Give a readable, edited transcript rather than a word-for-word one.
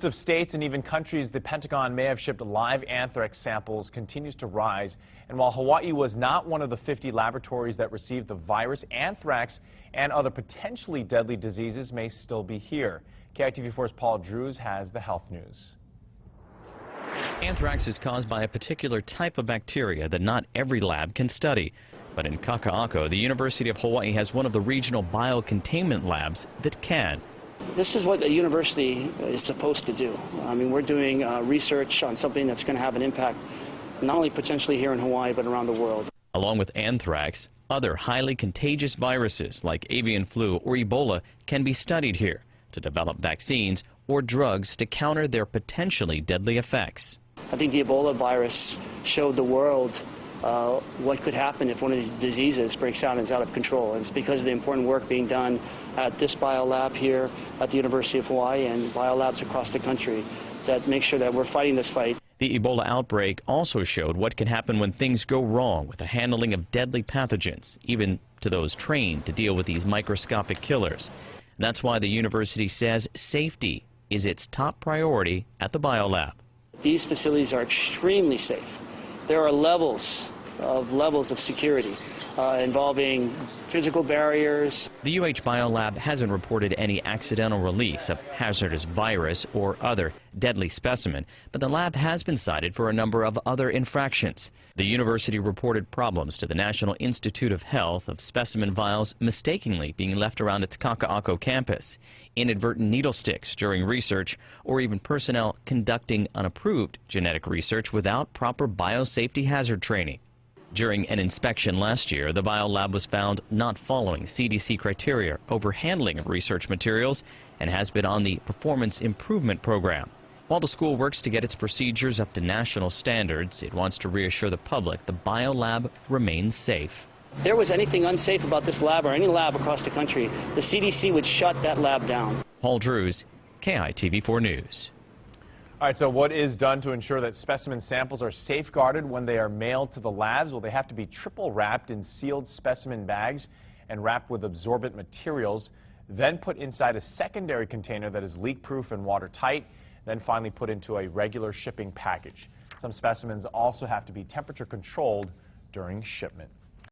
list of states and even countries the Pentagon may have shipped live anthrax samples continues to rise. And while Hawaii was not one of the 50 laboratories that received the virus, anthrax and other potentially deadly diseases may still be here. KITV4's Paul Drews has the health news. Anthrax is caused by a particular type of bacteria that not every lab can study. But in Kaka'ako, the University of Hawaii has one of the regional biocontainment labs that can. This is what a university is supposed to do. I mean, we're doing research on something that's going to have an impact not only potentially here in Hawaii, but around the world. Along with anthrax, other highly contagious viruses like avian flu or Ebola can be studied here to develop vaccines or drugs to counter their potentially deadly effects. I think the Ebola virus showed the world what could happen if one of these diseases breaks out and is out of control. And it's because of the important work being done at this biolab here at the University of Hawaii and biolabs across the country that make sure that we're fighting this fight. The Ebola outbreak also showed what can happen when things go wrong with the handling of deadly pathogens, even to those trained to deal with these microscopic killers. And that's why the university says safety is its top priority at the biolab. These facilities are extremely safe. There are levels of security involving physical barriers. The UH Biolab hasn't reported any accidental release of hazardous virus or other deadly specimen, but the lab has been cited for a number of other infractions. The university reported problems to the National Institute of Health of specimen vials mistakenly being left around its Kaka'ako campus, inadvertent needle sticks during research, or even personnel conducting unapproved genetic research without proper biosafety hazard training. During an inspection last year, the biolab was found not following CDC criteria over handling of research materials and has been on the Performance Improvement Program. While the school works to get its procedures up to national standards, it wants to reassure the public the biolab remains safe. If there was anything unsafe about this lab or any lab across the country, the CDC would shut that lab down. Paul Drews, KITV4 News. All right, so what is done to ensure that specimen samples are safeguarded when they are mailed to the labs? Well, they have to be triple wrapped in sealed specimen bags and wrapped with absorbent materials, then put inside a secondary container that is leak-proof and watertight, then finally put into a regular shipping package. Some specimens also have to be temperature controlled during shipment.